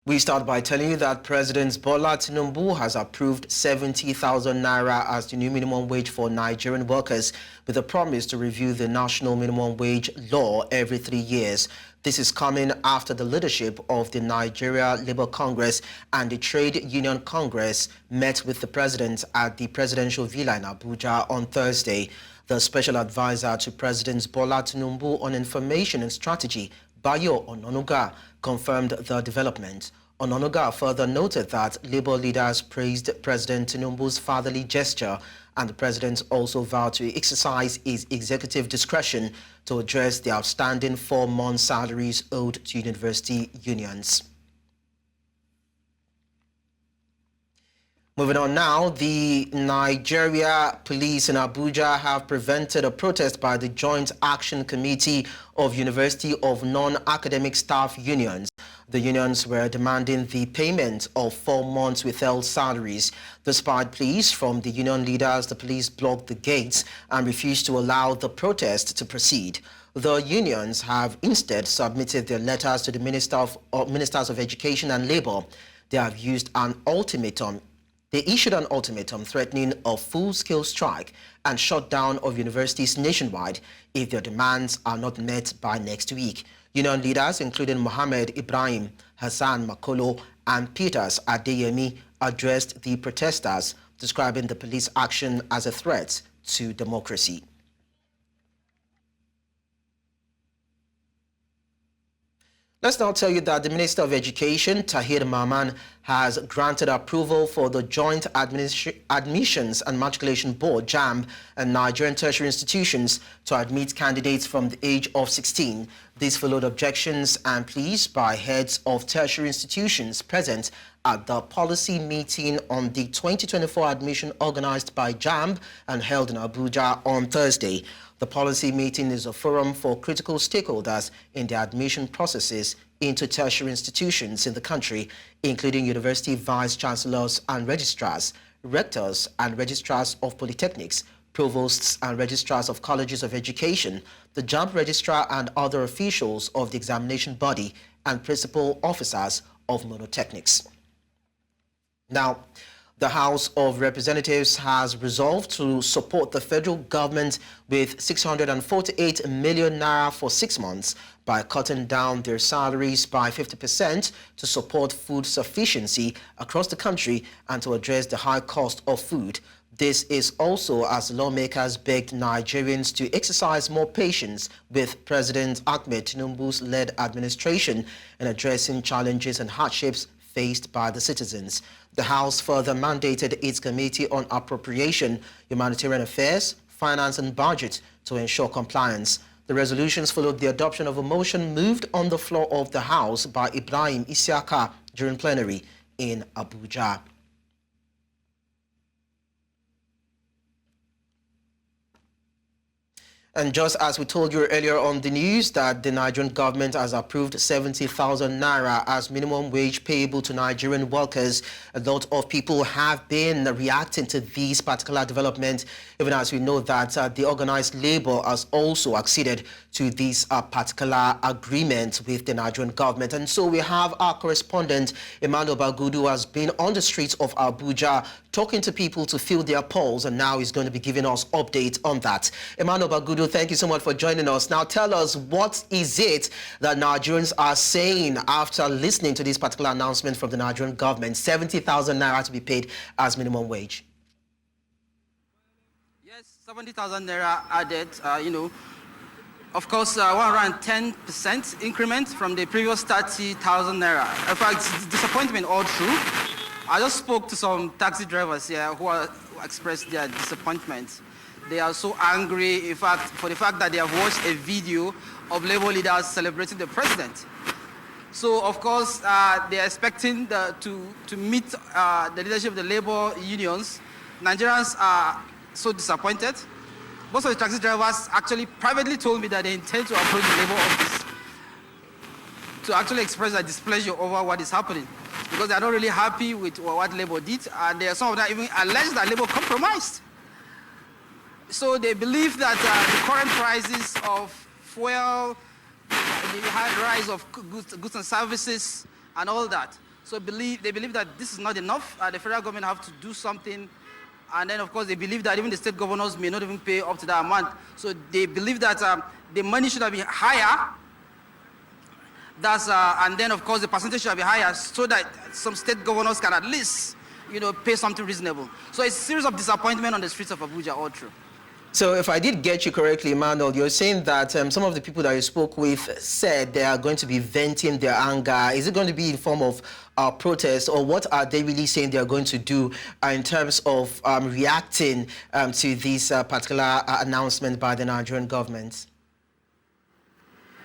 We start by telling you that President Bola Tinubu has approved 70,000 naira as the new minimum wage for Nigerian workers, with a promise to review the national minimum wage law every 3 years. This is coming after the leadership of the Nigeria Labour Congress and the Trade Union Congress met with the president at the presidential villa in Abuja on Thursday. The special advisor to President Bola Tinubu on information and strategy, Bayo Onanuga, confirmed the development. Onanuga further noted that Labour leaders praised President Tinubu's fatherly gesture, and the president also vowed to exercise his executive discretion to address the outstanding 4-month salaries owed to university unions. Moving on now, the Nigeria police in Abuja have prevented a protest by the Joint Action Committee of University of Non-Academic Staff Unions. The unions were demanding the payment of 4 months withheld salaries. Despite pleas from the union leaders, the police blocked the gates and refused to allow the protest to proceed. The unions have instead submitted their letters to the Ministers of Education and Labour. They have used an ultimatum. They issued an ultimatum threatening a full-scale strike and shutdown of universities nationwide if their demands are not met by next week. Union leaders, including Mohammed Ibrahim, Hassan Makolo, and Peters Adeyemi, addressed the protesters, describing the police action as a threat to democracy. Let's now tell you that the Minister of Education, Tahir Mamman, has granted approval for the Joint Admissions and Matriculation Board, JAMB, and Nigerian tertiary institutions to admit candidates from the age of 16. These followed objections and pleas by heads of tertiary institutions present at the policy meeting on the 2024 admission organized by JAMB and held in Abuja on Thursday. The policy meeting is a forum for critical stakeholders in the admission processes into tertiary institutions in the country, including university vice-chancellors and registrars, rectors and registrars of polytechnics, provosts and registrars of colleges of education, the JAMB registrar and other officials of the examination body, and principal officers of monotechnics. Now, the House of Representatives has resolved to support the federal government with 648 million naira for 6 months by cutting down their salaries by 50% to support food sufficiency across the country and to address the high cost of food. This is also as lawmakers begged Nigerians to exercise more patience with President Ahmed Tinubu's led administration in addressing challenges and hardships faced by the citizens. The House further mandated its Committee on Appropriation, Humanitarian Affairs, Finance and Budget to ensure compliance. The resolutions followed the adoption of a motion moved on the floor of the House by Ibrahim Isiaka during plenary in Abuja. And just as we told you earlier on the news that the Nigerian government has approved 70,000 naira as minimum wage payable to Nigerian workers, a lot of people have been reacting to this particular development, even as we know that the organized labor has also acceded to this particular agreement with the Nigerian government. And so we have our correspondent, Emmanuel Bagudu, who has been on the streets of Abuja talking to people to feel their pulse, and now he's going to be giving us updates on that. Emmanuel Bagudu, thank you so much for joining us. Now tell us, what is it that Nigerians are saying after listening to this particular announcement from the Nigerian government, 70,000 naira to be paid as minimum wage? Yes, 70,000 naira added, of course, 110% increment from the previous 30,000 naira. In fact, it's disappointment all through. I just spoke to some taxi drivers here who expressed their disappointment. They are so angry, in fact, for the fact that they have watched a video of labor leaders celebrating the president. So, of course, they are expecting to meet the leadership of the labor unions. Nigerians are so disappointed. Most of the taxi drivers actually privately told me that they intend to approach the labor office to actually express their displeasure over what is happening, because they are not really happy with what Labour did, and there are some of them even alleged that Labour compromised. So they believe that the current prices of fuel, the high rise of goods and services, and all that So they believe that this is not enough. The federal government have to do something. And then, of course, they believe that even the state governors may not even pay up to that amount. So they believe that the money should have been higher. And then, of course, the percentage should be higher so that some state governors can at least, pay something reasonable. So it's a series of disappointment on the streets of Abuja, all true. So if I did get you correctly, Emmanuel, you're saying that some of the people that you spoke with said they are going to be venting their anger. Is it going to be in form of protest, or what are they really saying they are going to do in terms of reacting to this particular announcement by the Nigerian government?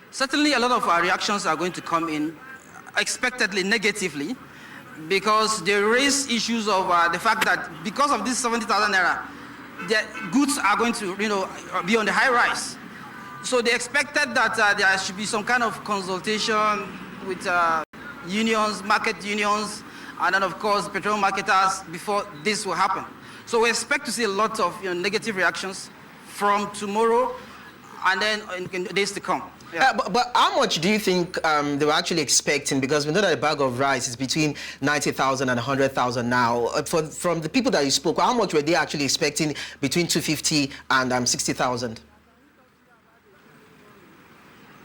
Certainly a lot of reactions are going to come in expectedly negatively, because they raise issues of the fact that because of this 70,000 naira, the goods are going to, be on the high rise. So they expected that there should be some kind of consultation with unions, market unions, and then of course petroleum marketers before this will happen. So we expect to see a lot of negative reactions from tomorrow and then in days to come. Yeah. But how much do you think they were actually expecting? Because we know that a bag of rice is between 90,000 and 100,000 now. From the people that you spoke, how much were they actually expecting between 250 and 60,000?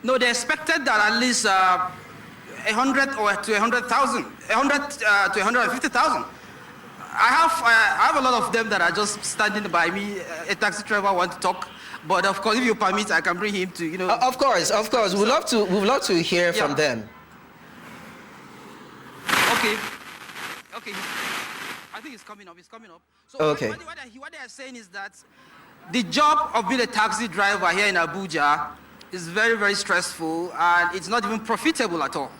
No, they expected that at least 100 or to 100,000, 100 to 150,000. I have a lot of them that are just standing by me. A taxi driver want to talk. But of course, if you permit, I can bring him to, Of course. We'd love to hear from them. Okay. I think it's coming up. So okay. What they are saying is that the job of being a taxi driver here in Abuja is very, very stressful, and it's not even profitable at all.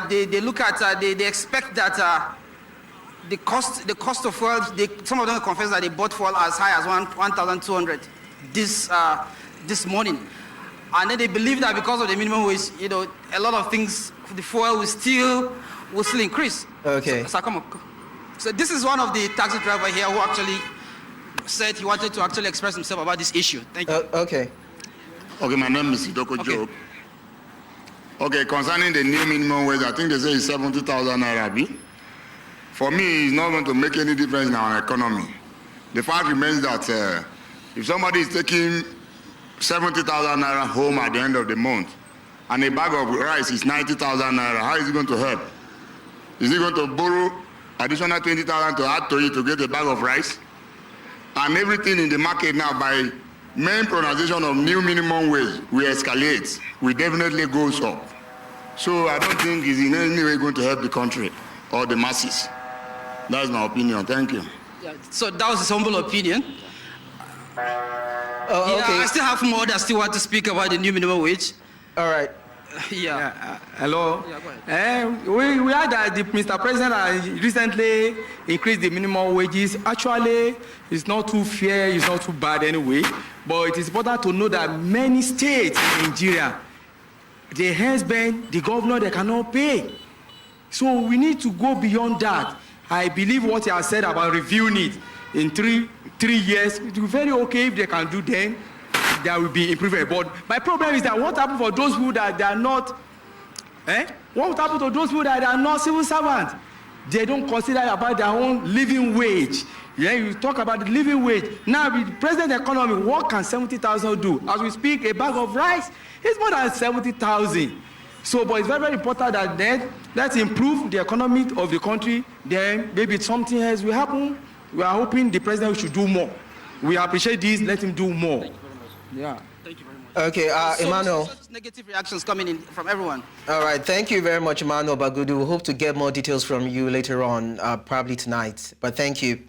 They look at, they expect that the cost of fuel, some of them confess that they bought fuel as high as 1,200 this morning. And then they believe that because of the minimum wage, a lot of things, the fuel will still increase. Okay. So this is one of the taxi drivers here who actually said he wanted to actually express himself about this issue. Thank you. Okay. Okay, my name is Idoko Job. Okay, concerning the new minimum wage, I think they say it's 70,000 naira. For me, it's not going to make any difference in our economy. The fact remains that if somebody is taking 70,000 naira home at the end of the month, and a bag of rice is 90,000 naira, how is it going to help? Is he going to borrow additional 20,000 to add to it to get a bag of rice? And everything in the market now, by main pronunciation of new minimum wage, we escalate, we definitely goes up. So I don't think it's in any way going to help the country or the masses. That's my opinion. Thank you. Yeah, so that was his humble opinion. Okay. I still have more that still want to speak about the new minimum wage. All right. Hello. Yeah, go ahead. We heard that Mr. President has recently increased the minimum wages. Actually, it's not too fair, it's not too bad anyway. But it is important to know that many states in Nigeria, the husband, the governor, they cannot pay. So we need to go beyond that. I believe what he has said about reviewing it in three years, it will be very okay if they can do then. There will be improvement. But my problem is that what happens for those people that they are not, what happens to those people that are not civil servants? They don't consider about their own living wage. Yeah, you talk about the living wage. Now, with the present economy, what can 70,000 do? As we speak, a bag of rice is more than 70,000. So, but it's very, very important that then let's improve the economy of the country. Then maybe something else will happen. We are hoping the president should do more. We appreciate this. Let him do more. Thank you very much. Yeah. Thank you very much. Okay, Emmanuel. Such negative reactions coming in from everyone. All right. Thank you very much, Emmanuel Bagudu. We hope to get more details from you later on, probably tonight. But thank you.